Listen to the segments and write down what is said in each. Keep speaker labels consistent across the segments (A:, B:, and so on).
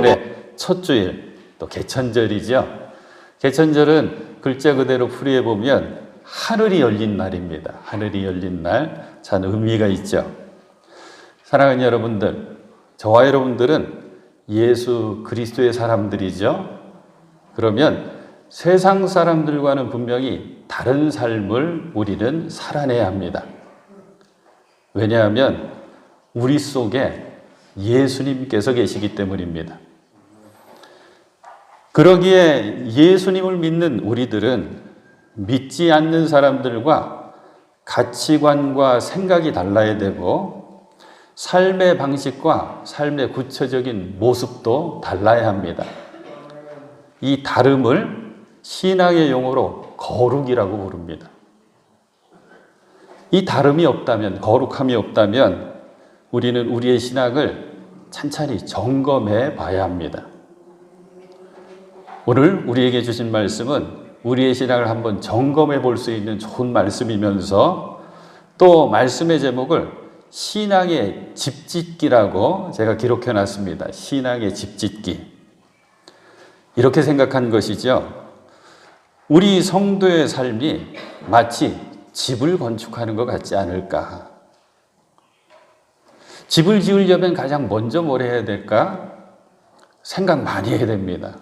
A: 10월의 첫 주일, 또 개천절이죠. 개천절은 글자 그대로 풀이해 보면 하늘이 열린 날입니다. 하늘이 열린 날, 참 의미가 있죠. 사랑하는 여러분들, 저와 여러분들은 예수 그리스도의 사람들이죠. 그러면 세상 사람들과는 분명히 다른 삶을 우리는 살아내야 합니다. 왜냐하면 우리 속에 예수님께서 계시기 때문입니다. 그러기에 예수님을 믿는 우리들은 믿지 않는 사람들과 가치관과 생각이 달라야 되고 삶의 방식과 삶의 구체적인 모습도 달라야 합니다. 이 다름을 신앙의 용어로 거룩이라고 부릅니다. 이 다름이 없다면, 거룩함이 없다면 우리는 우리의 신앙을 찬찬히 점검해 봐야 합니다. 오늘 우리에게 주신 말씀은 우리의 신앙을 한번 점검해 볼 수 있는 좋은 말씀이면서 또 말씀의 제목을 신앙의 집짓기라고 제가 기록해 놨습니다. 신앙의 집짓기. 이렇게 생각한 것이죠. 우리 성도의 삶이 마치 집을 건축하는 것 같지 않을까? 집을 지으려면 가장 먼저 뭘 해야 될까? 생각 많이 해야 됩니다.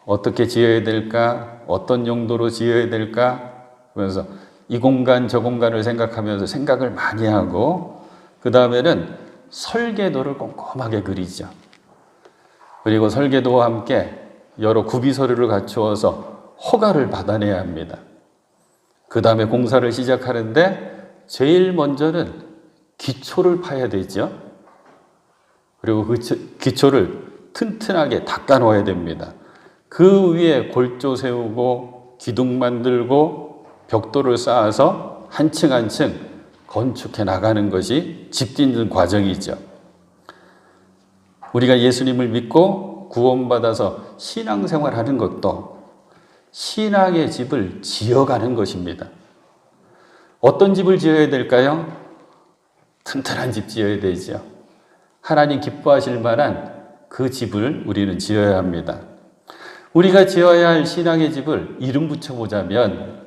A: 어떻게 지어야 될까? 어떤 용도로 지어야 될까? 그러면서 이 공간 저 공간을 생각하면서 생각을 많이 하고 그 다음에는 설계도를 꼼꼼하게 그리죠. 그리고 설계도와 함께 여러 구비서류를 갖추어서 허가를 받아내야 합니다. 그 다음에 공사를 시작하는데 제일 먼저는 기초를 파야 되죠. 그리고 그 기초를 튼튼하게 닦아 놓아야 됩니다. 그 위에 골조 세우고 기둥 만들고 벽돌을 쌓아서 한 층 한 층 건축해 나가는 것이 집 짓는 과정이죠. 우리가 예수님을 믿고 구원받아서 신앙생활하는 것도 신앙의 집을 지어가는 것입니다. 어떤 집을 지어야 될까요? 튼튼한 집 지어야 되죠. 하나님 기뻐하실 만한 그 집을 우리는 지어야 합니다. 우리가 지어야 할 신앙의 집을 이름 붙여보자면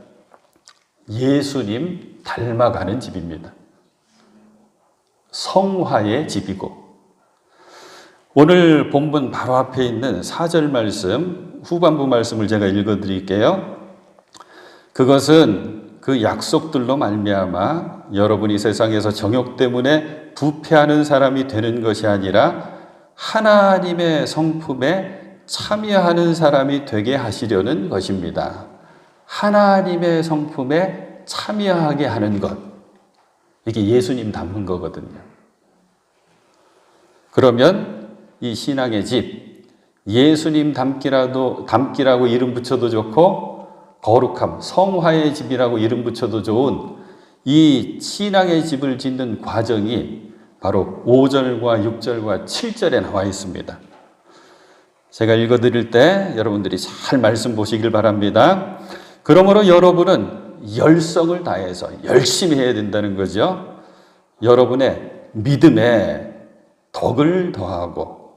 A: 예수님 닮아가는 집입니다. 성화의 집이고 오늘 본문 바로 앞에 있는 4절 말씀, 후반부 말씀을 제가 읽어드릴게요. 그것은 그 약속들로 말미암아 여러분이 세상에서 정욕 때문에 부패하는 사람이 되는 것이 아니라 하나님의 성품에 참여하는 사람이 되게 하시려는 것입니다. 하나님의 성품에 참여하게 하는 것. 이게 예수님 닮은 거거든요. 그러면 이 신앙의 집, 예수님 닮기라고 이름 붙여도 좋고 거룩함, 성화의 집이라고 이름 붙여도 좋은 이 신앙의 집을 짓는 과정이 바로 5절과 6절과 7절에 나와 있습니다. 제가 읽어드릴 때 여러분들이 잘 말씀 보시길 바랍니다. 그러므로 여러분은 열성을 다해서 열심히 해야 된다는 거죠. 여러분의 믿음에 덕을 더하고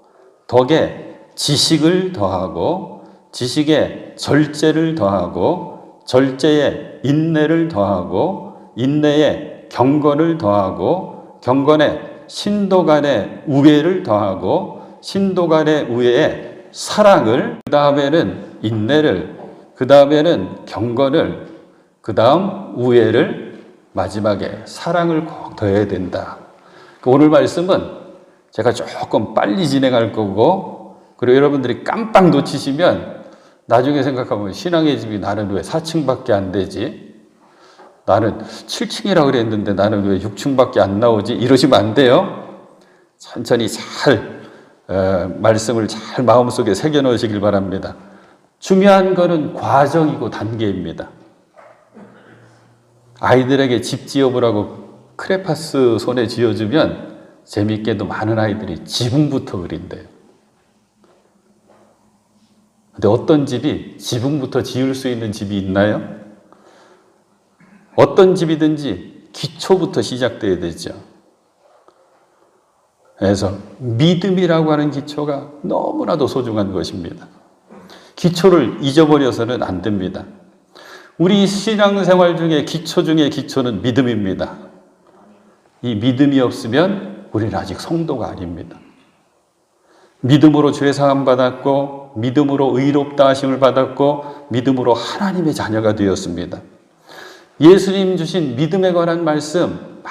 A: 덕에 지식을 더하고 지식에 절제를 더하고 절제에 인내를 더하고 인내에 경건을 더하고 경건에 신도 간의 우애를 더하고 신도 간의 우애에 사랑을, 그 다음에는 인내를, 그 다음에는 경건을, 그 다음 우애를, 마지막에 사랑을 꼭 더해야 된다. 오늘 말씀은 제가 조금 빨리 진행할 거고, 그리고 여러분들이 깜빡 놓치시면 나중에 생각하면 신앙의 집이 나는 왜 4층밖에 안 되지? 나는 7층이라고 그랬는데 나는 왜 6층밖에 안 나오지? 이러시면 안 돼요. 천천히 잘 말씀을 잘 마음속에 새겨 넣으시길 바랍니다. 중요한 것은 과정이고 단계입니다. 아이들에게 집 지어보라고 크레파스 손에 쥐어주면 재밌게도 많은 아이들이 지붕부터 그린대요. 근데 어떤 집이 지붕부터 지을 수 있는 집이 있나요? 어떤 집이든지 기초부터 시작돼야 되죠. 그래서 믿음이라고 하는 기초가 너무나도 소중한 것입니다. 기초를 잊어버려서는 안 됩니다. 우리 신앙생활 중에 기초 중에 기초는 믿음입니다. 이 믿음이 없으면 우리는 아직 성도가 아닙니다. 믿음으로 죄사함 받았고, 믿음으로 의롭다 하심을 받았고, 믿음으로 하나님의 자녀가 되었습니다. 예수님 주신 믿음에 관한 말씀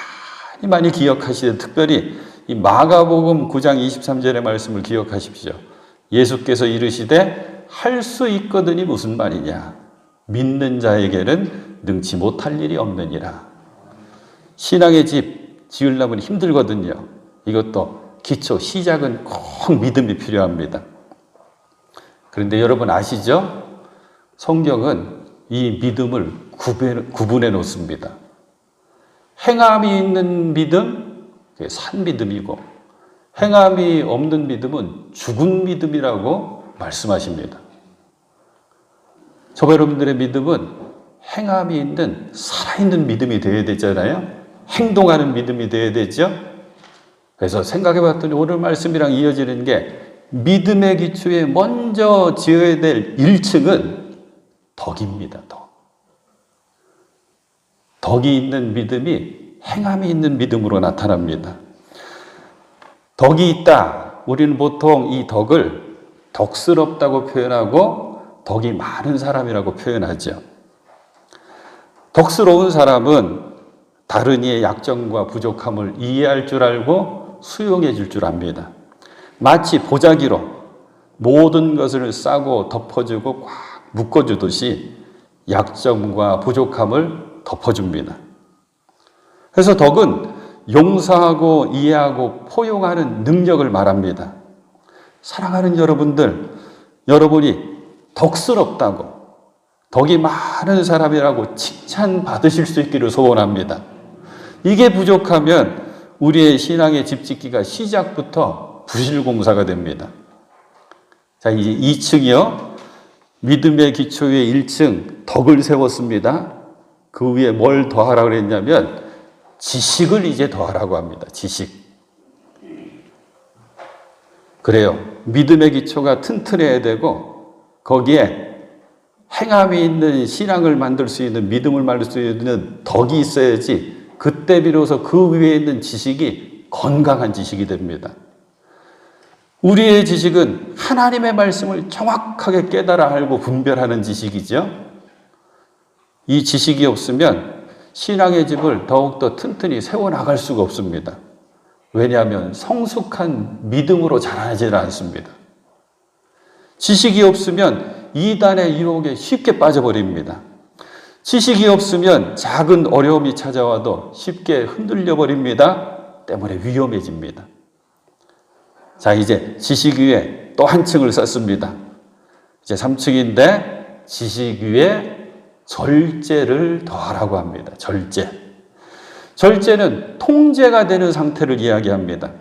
A: 많이 기억하시되, 특별히 이 마가복음 9장 23절의 말씀을 기억하십시오. 예수께서 이르시되 할 수 있거든이 무슨 말이냐? 믿는 자에게는 능치 못할 일이 없느니라. 신앙의 집 지으려면 힘들거든요. 이것도 기초, 시작은 꼭 믿음이 필요합니다. 그런데 여러분 아시죠? 성경은 이 믿음을 구분해 놓습니다. 행함이 있는 믿음, 그게 산 믿음이고, 행함이 없는 믿음은 죽은 믿음이라고 말씀하십니다. 저와 여러분들의 믿음은 행함이 있는 살아있는 믿음이 되어야 되잖아요. 행동하는 믿음이 되어야 되죠. 그래서 생각해 봤더니 오늘 말씀이랑 이어지는 게, 믿음의 기초에 먼저 지어야 될 1층은 덕입니다. 덕이 있는 믿음이 행함이 있는 믿음으로 나타납니다. 덕이 있다. 우리는 보통 이 덕을 덕스럽다고 표현하고 덕이 많은 사람이라고 표현하죠. 덕스러운 사람은 다른 이의 약점과 부족함을 이해할 줄 알고 수용해 줄 줄 압니다. 마치 보자기로 모든 것을 싸고 덮어주고 꽉 묶어주듯이 약점과 부족함을 덮어줍니다. 그래서 덕은 용서하고 이해하고 포용하는 능력을 말합니다. 사랑하는 여러분들, 여러분이 덕스럽다고, 덕이 많은 사람이라고 칭찬받으실 수 있기를 소원합니다. 이게 부족하면 우리의 신앙의 집 짓기가 시작부터 부실공사가 됩니다. 자, 이제 2층이요. 믿음의 기초에 1층 덕을 세웠습니다. 그 위에 뭘 더하라고 그랬냐면 지식을 이제 더하라고 합니다. 지식. 그래요. 믿음의 기초가 튼튼해야 되고, 거기에 행함이 있는 신앙을 만들 수 있는, 믿음을 만들 수 있는 덕이 있어야지, 그때 비로소 그 위에 있는 지식이 건강한 지식이 됩니다. 우리의 지식은 하나님의 말씀을 정확하게 깨달아 알고 분별하는 지식이죠. 이 지식이 없으면 신앙의 집을 더욱더 튼튼히 세워나갈 수가 없습니다. 왜냐하면 성숙한 믿음으로 자라나지는 않습니다. 지식이 없으면 이단의 유혹에 쉽게 빠져버립니다. 지식이 없으면 작은 어려움이 찾아와도 쉽게 흔들려 버립니다. 때문에 위험해집니다. 자, 이제 지식 위에 또 한 층을 쌓습니다. 이제 3층인데 지식 위에 절제를 더하라고 합니다. 절제는 통제가 되는 상태를 이야기합니다.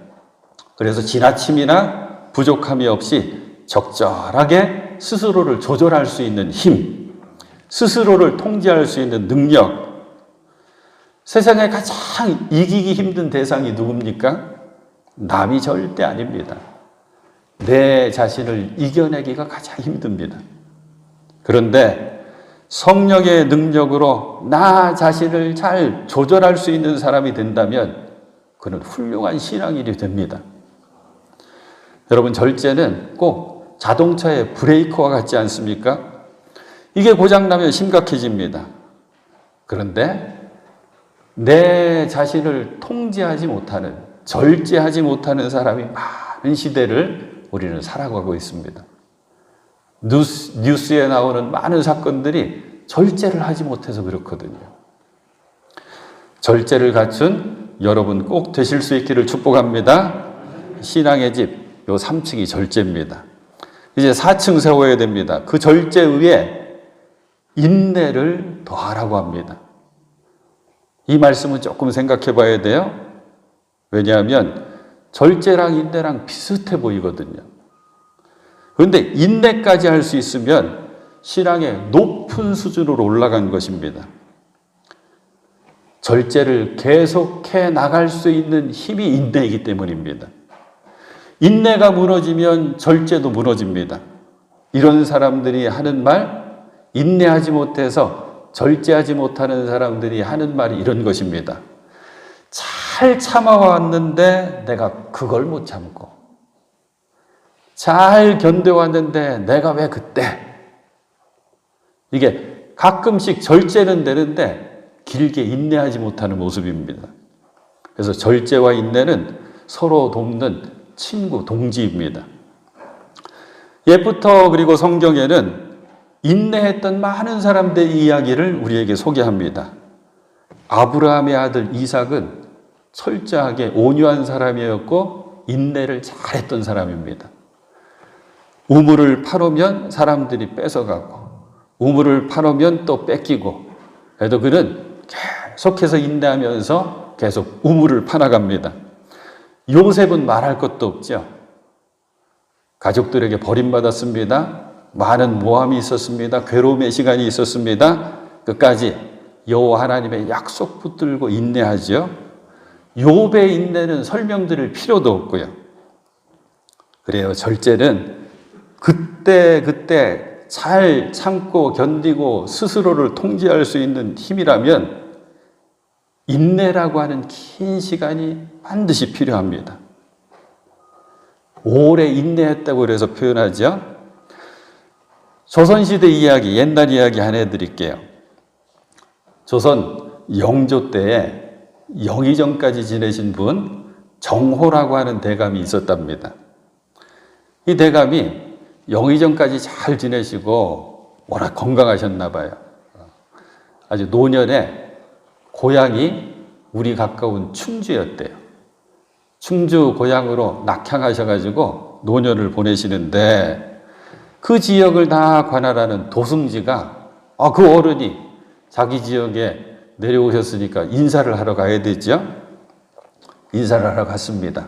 A: 그래서 지나침이나 부족함이 없이 적절하게 스스로를 조절할 수 있는 힘, 스스로를 통제할 수 있는 능력. 세상에 가장 이기기 힘든 대상이 누굽니까? 남이 절대 아닙니다. 내 자신을 이겨내기가 가장 힘듭니다. 그런데 성령의 능력으로 나 자신을 잘 조절할 수 있는 사람이 된다면 그는 훌륭한 신앙인이 됩니다. 여러분, 절제는 꼭 자동차의 브레이크와 같지 않습니까? 이게 고장나면 심각해집니다. 그런데 내 자신을 통제하지 못하는, 절제하지 못하는 사람이 많은 시대를 우리는 살아가고 있습니다. 뉴스에 나오는 많은 사건들이 절제를 하지 못해서 그렇거든요. 절제를 갖춘 여러분 꼭 되실 수 있기를 축복합니다. 신앙의 집, 요 3층이 절제입니다. 이제 4층 세워야 됩니다. 그 절제 위에 인내를 더하라고 합니다. 이 말씀은 조금 생각해 봐야 돼요. 왜냐하면 절제랑 인내랑 비슷해 보이거든요. 그런데 인내까지 할 수 있으면 신앙의 높은 수준으로 올라간 것입니다. 절제를 계속해 나갈 수 있는 힘이 인내이기 때문입니다. 인내가 무너지면 절제도 무너집니다. 이런 사람들이 하는 말, 인내하지 못해서 절제하지 못하는 사람들이 하는 말이 이런 것입니다. 잘 참아왔는데 내가 그걸 못 참고, 잘 견뎌왔는데 내가 왜 그때. 이게 가끔씩 절제는 되는데 길게 인내하지 못하는 모습입니다. 그래서 절제와 인내는 서로 돕는 친구, 동지입니다. 옛부터 그리고 성경에는 인내했던 많은 사람들의 이야기를 우리에게 소개합니다. 아브라함의 아들 이삭은 철저하게 온유한 사람이었고 인내를 잘했던 사람입니다. 우물을 파놓으면 사람들이 뺏어가고 우물을 파놓으면 또 뺏기고, 그래도 그는 계속해서 인내하면서 계속 우물을 파나갑니다. 요셉은 말할 것도 없죠. 가족들에게 버림받았습니다. 많은 모함이 있었습니다. 괴로움의 시간이 있었습니다. 끝까지 여호와 하나님의 약속 붙들고 인내하죠. 욥의 인내는 설명드릴 필요도 없고요. 그래요. 절제는 그때 잘 참고 견디고 스스로를 통제할 수 있는 힘이라면 인내라고 하는 긴 시간이 반드시 필요합니다. 오래 인내했다고 그래서 표현하죠. 조선시대 이야기, 옛날 이야기 하나 해드릴게요. 조선 영조 때에 영의정까지 지내신 분, 정호라고 하는 대감이 있었답니다. 이 대감이 영의정까지 잘 지내시고 워낙 건강하셨나 봐요. 아주 노년에 고향이 우리 가까운 충주였대요. 충주 고향으로 낙향하셔가지고 노년을 보내시는데 그 지역을 다 관할하는 도승지가 그 어른이 자기 지역에 내려오셨으니까 인사를 하러 가야 되죠. 인사를 하러 갔습니다.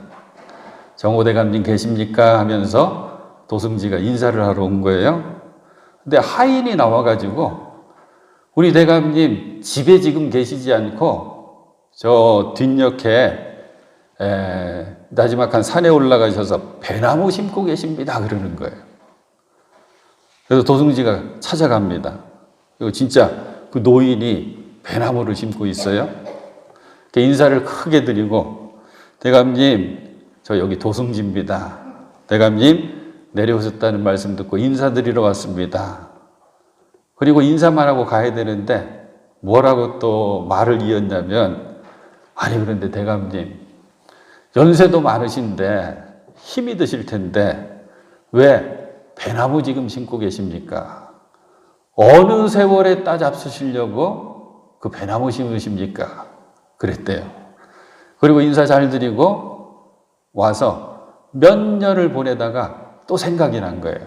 A: 정호대감님 계십니까? 하면서 도승지가 인사를 하러 온 거예요. 근데 하인이 나와가지고 우리 대감님 집에 지금 계시지 않고 저 뒷옆에 나지막한 산에 올라가셔서 배나무 심고 계십니다. 그러는 거예요. 그래서 도승지가 찾아갑니다. 그리고 진짜 그 노인이 배나무를 심고 있어요. 인사를 크게 드리고 대감님 저 여기 도승지입니다. 대감님 내려오셨다는 말씀 듣고 인사드리러 왔습니다. 그리고 인사만 하고 가야 되는데 뭐라고 또 말을 이었냐면 아니 그런데 대감님 연세도 많으신데 힘이 드실 텐데 왜 배나무 지금 심고 계십니까? 어느 세월에 따 잡수시려고 그 배나무 심으십니까? 그랬대요. 그리고 인사 잘 드리고 와서 몇 년을 보내다가 또 생각이 난 거예요.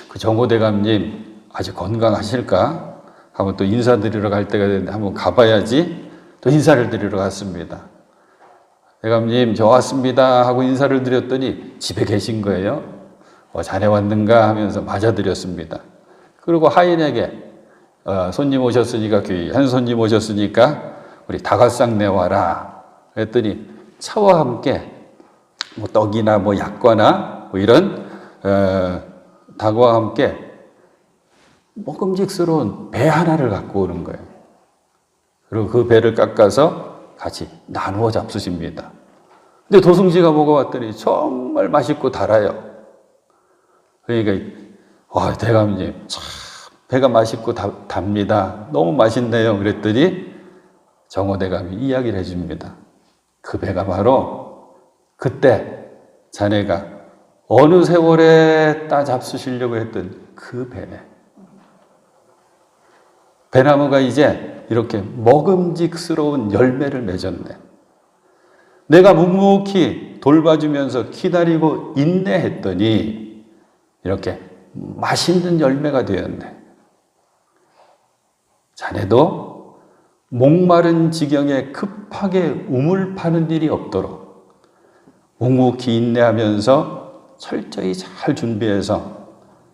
A: 그 정호대감님 아직 건강하실까? 하고 또 인사드리러 갈 때가 됐는데 한번 가봐야지. 또 인사를 드리러 갔습니다. 대감님 저 왔습니다 하고 인사를 드렸더니 집에 계신 거예요. 자네 왔는가 하면서 맞아드렸습니다. 그리고 하인에게 손님 오셨으니까 귀한 손님 오셨으니까 우리 다갓상 내와라 그랬더니 차와 함께 뭐 떡이나 뭐 약과나 뭐 이런 닭과 함께 먹음직스러운 배 하나를 갖고 오는 거예요. 그리고 그 배를 깎아서 같이 나누어 잡수십니다. 근데 도승지가 먹어봤더니 정말 맛있고 달아요. 그러니까 대감님 참 배가 맛있고 답니다. 너무 맛있네요. 그랬더니 정호대감이 이야기를 해줍니다. 그 배가 바로 그때 자네가 어느 세월에 따 잡수시려고 했던 그 배네. 배나무가 이제 이렇게 먹음직스러운 열매를 맺었네. 내가 묵묵히 돌봐주면서 기다리고 인내했더니 이렇게 맛있는 열매가 되었네. 자네도 목마른 지경에 급하게 우물 파는 일이 없도록 묵묵히 인내하면서 철저히 잘 준비해서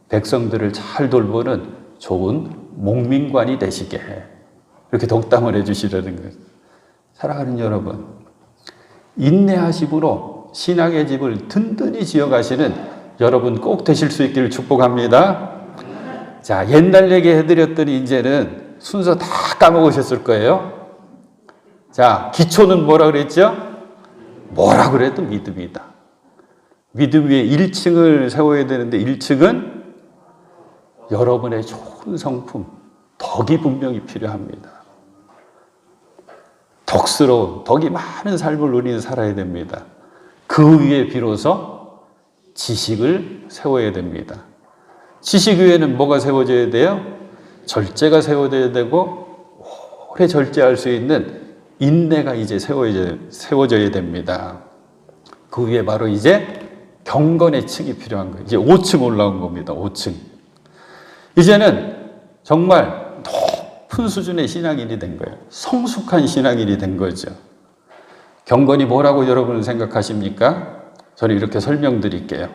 A: 백성들을 잘 돌보는 좋은 목민관이 되시게 이렇게 독담을 해주시려는 거예요. 사랑하는 여러분, 인내하심으로 신앙의 집을 든든히 지어가시는 여러분 꼭 되실 수 있기를 축복합니다. 자, 옛날 얘기 해드렸더니 이제는 순서 다 까먹으셨을 거예요. 자, 기초는 뭐라 그랬죠? 뭐라 그래도 믿음이다. 믿음 위에 1층을 세워야 되는데 1층은 여러분의 좋은 성품, 덕이 분명히 필요합니다. 덕스러운, 덕이 많은 삶을 우리는 살아야 됩니다. 그 위에 비로소 지식을 세워야 됩니다. 지식 위에는 뭐가 세워져야 돼요? 절제가 세워져야 되고 오래 절제할 수 있는 인내가 이제 세워져야 됩니다. 그 위에 바로 이제 경건의 층이 필요한 거예요. 이제 5층 올라온 겁니다. 5층. 이제는 정말 높은 수준의 신앙인이 된 거예요. 성숙한 신앙인이 된 거죠. 경건이 뭐라고 여러분은 생각하십니까? 저는 이렇게 설명드릴게요.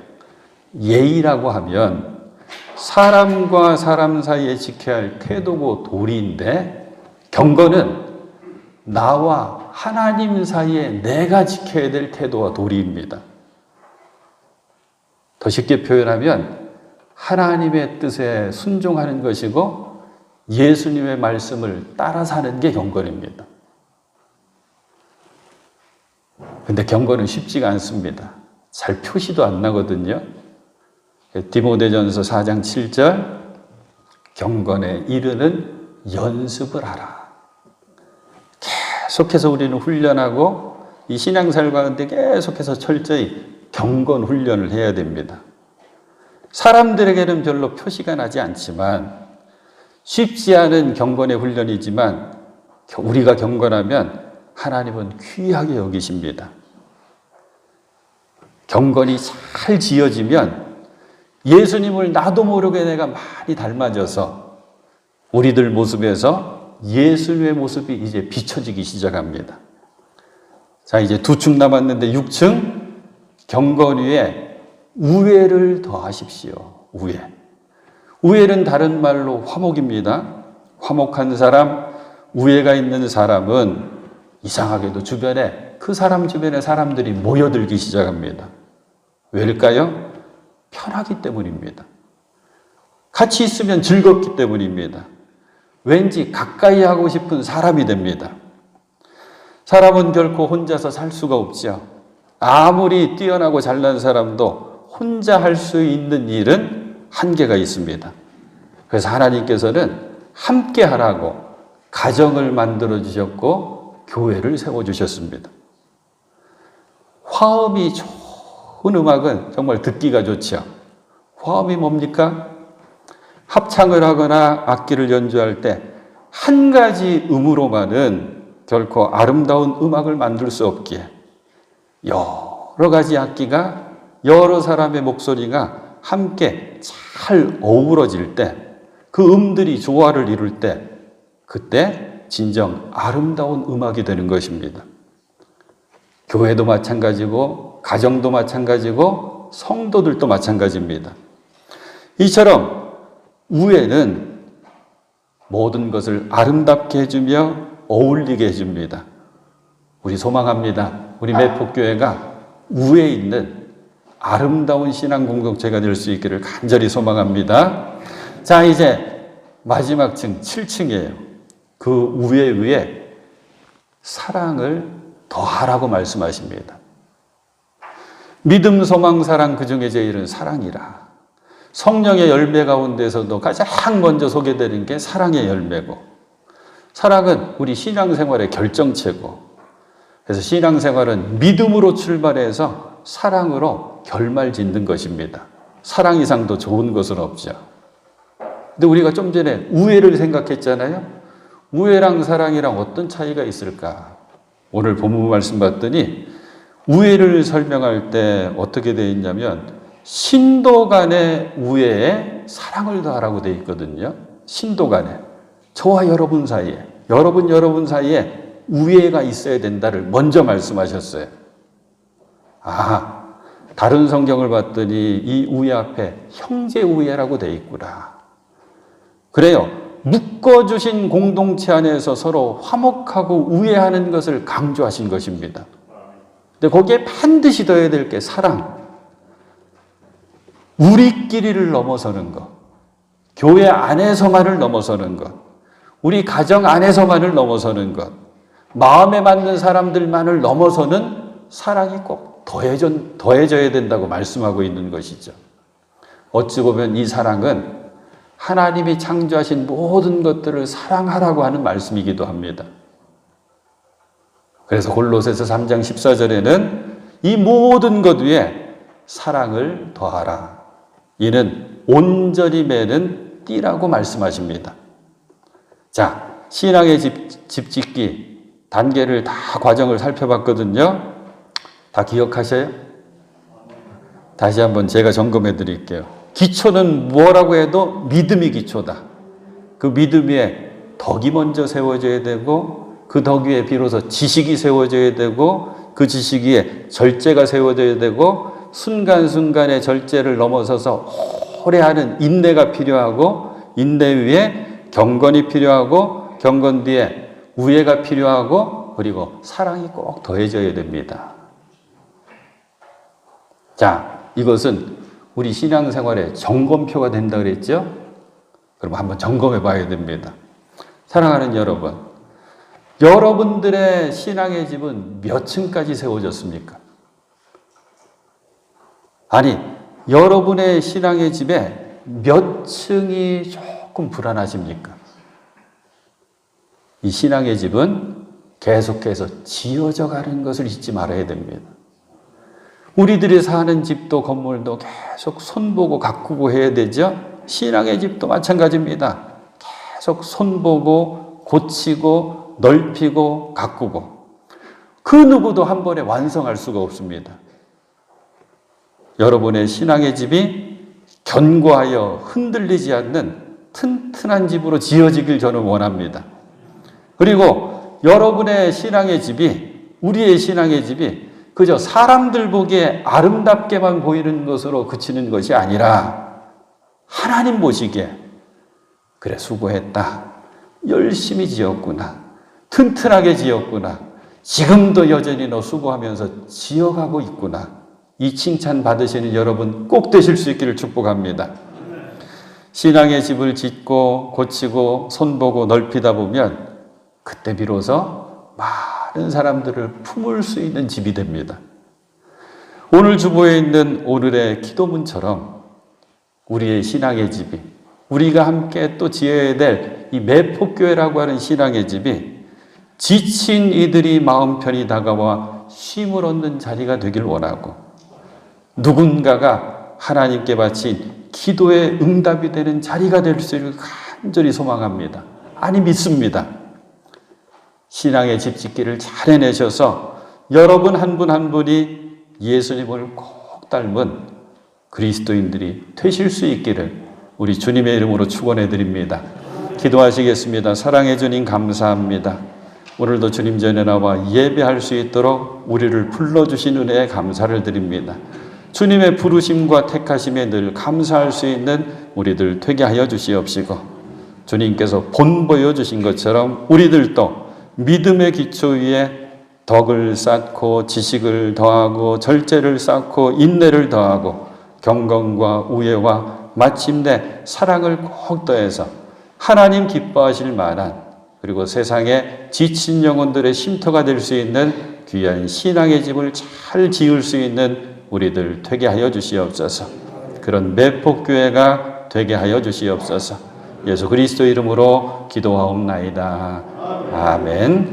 A: 예의라고 하면 사람과 사람 사이에 지켜야 할 태도고 도리인데, 경건은 나와 하나님 사이에 내가 지켜야 될 태도와 도리입니다. 더 쉽게 표현하면 하나님의 뜻에 순종하는 것이고 예수님의 말씀을 따라 사는 게 경건입니다. 근데 경건은 쉽지가 않습니다. 잘 표시도 안 나거든요. 디모데전서 4장 7절, 경건에 이르는 연습을 하라. 계속해서 우리는 훈련하고 이 신앙생활 가운데 계속해서 철저히 경건 훈련을 해야 됩니다. 사람들에게는 별로 표시가 나지 않지만 쉽지 않은 경건의 훈련이지만 우리가 경건하면 하나님은 귀하게 여기십니다. 경건이 잘 지어지면 예수님을 나도 모르게 내가 많이 닮아져서 우리들 모습에서 예수님의 모습이 이제 비춰지기 시작합니다. 자, 이제 2층 남았는데 6층, 경건 위에 우애를 더하십시오. 우애. 우애는 다른 말로 화목입니다. 화목한 사람, 우애가 있는 사람은 이상하게도 주변에, 그 사람 주변에 사람들이 모여들기 시작합니다. 왜일까요? 편하기 때문입니다. 같이 있으면 즐겁기 때문입니다. 왠지 가까이 하고 싶은 사람이 됩니다. 사람은 결코 혼자서 살 수가 없죠. 아무리 뛰어나고 잘난 사람도 혼자 할 수 있는 일은 한계가 있습니다. 그래서 하나님께서는 함께 하라고 가정을 만들어 주셨고 교회를 세워 주셨습니다. 화음이 좋은 음악은 정말 듣기가 좋죠. 화음이 뭡니까? 합창을 하거나 악기를 연주할 때 한 가지 음으로만은 결코 아름다운 음악을 만들 수 없기에 여러 가지 악기가, 여러 사람의 목소리가 함께 잘 어우러질 때, 그 음들이 조화를 이룰 때, 그때 진정 아름다운 음악이 되는 것입니다. 교회도 마찬가지고 가정도 마찬가지고 성도들도 마찬가지입니다. 이처럼 우애는 모든 것을 아름답게 해주며 어울리게 해줍니다. 우리 소망합니다. 우리 매폭교회가 우애 있는 아름다운 신앙 공동체가 될 수 있기를 간절히 소망합니다. 자, 이제 마지막 층 7층이에요. 그 우애 위에 사랑을 더하라고 말씀하십니다. 믿음, 소망, 사랑, 그 중에 제일은 사랑이라. 성령의 열매 가운데서도 가장 먼저 소개되는 게 사랑의 열매고, 사랑은 우리 신앙생활의 결정체고, 그래서 신앙생활은 믿음으로 출발해서 사랑으로 결말 짓는 것입니다. 사랑 이상 더 좋은 것은 없죠. 근데 우리가 좀 전에 우애를 생각했잖아요. 우애랑 사랑이랑 어떤 차이가 있을까? 오늘 본문 말씀 봤더니 우애를 설명할 때 어떻게 되어 있냐면 신도 간의 우애에 사랑을 더하라고 되어 있거든요. 신도 간에. 저와 여러분 사이에, 여러분 사이에 우애가 있어야 된다를 먼저 말씀하셨어요. 아, 다른 성경을 봤더니 이 우애 앞에 형제 우애라고 되어 있구나. 그래요. 묶어주신 공동체 안에서 서로 화목하고 우애하는 것을 강조하신 것입니다. 근데 거기에 반드시 더해야 될 게 사랑. 우리끼리를 넘어서는 것. 교회 안에서만을 넘어서는 것. 우리 가정 안에서만을 넘어서는 것. 마음에 맞는 사람들만을 넘어서는 사랑이 꼭 더해져야 된다고 말씀하고 있는 것이죠. 어찌 보면 이 사랑은 하나님이 창조하신 모든 것들을 사랑하라고 하는 말씀이기도 합니다. 그래서 골로새서 3장 14절에는 이 모든 것 위에 사랑을 더하라. 이는 온전히 매는 띠라고 말씀하십니다. 자, 신앙의 집 짓기 단계를 다 과정을 살펴봤거든요. 다 기억하셔요? 다시 한번 제가 점검해 드릴게요. 기초는 뭐라고 해도 믿음이 기초다. 그 믿음 위에 덕이 먼저 세워져야 되고 그 덕 위에 비로소 지식이 세워져야 되고 그 지식 위에 절제가 세워져야 되고 순간순간의 절제를 넘어서서 오래 하는 인내가 필요하고 인내 위에 경건이 필요하고 경건 뒤에 우애가 필요하고 그리고 사랑이 꼭 더해져야 됩니다. 자, 이것은 우리 신앙생활의 점검표가 된다 그랬죠? 그럼 한번 점검해 봐야 됩니다. 사랑하는 여러분, 여러분들의 신앙의 집은 몇 층까지 세워졌습니까? 아니, 여러분의 신앙의 집에 몇 층이 조금 불안하십니까? 이 신앙의 집은 계속해서 지어져 가는 것을 잊지 말아야 됩니다. 우리들이 사는 집도 건물도 계속 손보고 가꾸고 해야 되죠? 신앙의 집도 마찬가지입니다. 계속 손보고 고치고 넓히고 가꾸고 그 누구도 한 번에 완성할 수가 없습니다. 여러분의 신앙의 집이 견고하여 흔들리지 않는 튼튼한 집으로 지어지길 저는 원합니다. 그리고 여러분의 신앙의 집이, 우리의 신앙의 집이 그저 사람들 보기에 아름답게만 보이는 것으로 그치는 것이 아니라 하나님 보시기에 그래 수고했다. 열심히 지었구나. 튼튼하게 지었구나. 지금도 여전히 너 수고하면서 지어가고 있구나. 이 칭찬 받으시는 여러분 꼭 되실 수 있기를 축복합니다. 신앙의 집을 짓고 고치고 손보고 넓히다 보면 그때 비로소 많은 사람들을 품을 수 있는 집이 됩니다. 오늘 주보에 있는 오늘의 기도문처럼 우리의 신앙의 집이 우리가 함께 또 지어야 될 이 매폭교회라고 하는 신앙의 집이 지친 이들이 마음 편히 다가와 쉼을 얻는 자리가 되길 원하고 누군가가 하나님께 바친 기도의 응답이 되는 자리가 될 수 있기를 간절히 소망합니다. 아니 믿습니다. 신앙의 집 짓기를 잘 해내셔서 여러분 한 분 한 분이 예수님을 꼭 닮은 그리스도인들이 되실 수 있기를 우리 주님의 이름으로 축원해 드립니다. 기도하시겠습니다. 사랑해 주님 감사합니다. 오늘도 주님 전에 나와 예배할 수 있도록 우리를 불러주신 은혜에 감사를 드립니다. 주님의 부르심과 택하심에 늘 감사할 수 있는 우리들 되게 하여 주시옵시고 주님께서 본보여 주신 것처럼 우리들도 믿음의 기초 위에 덕을 쌓고 지식을 더하고 절제를 쌓고 인내를 더하고 경건과 우애와 마침내 사랑을 꼭 더해서 하나님 기뻐하실 만한 그리고 세상에 지친 영혼들의 쉼터가 될 수 있는 귀한 신앙의 집을 잘 지을 수 있는 우리들 되게 하여 주시옵소서. 그런 매폭교회가 되게 하여 주시옵소서. 예수 그리스도 이름으로 기도하옵나이다. 아멘.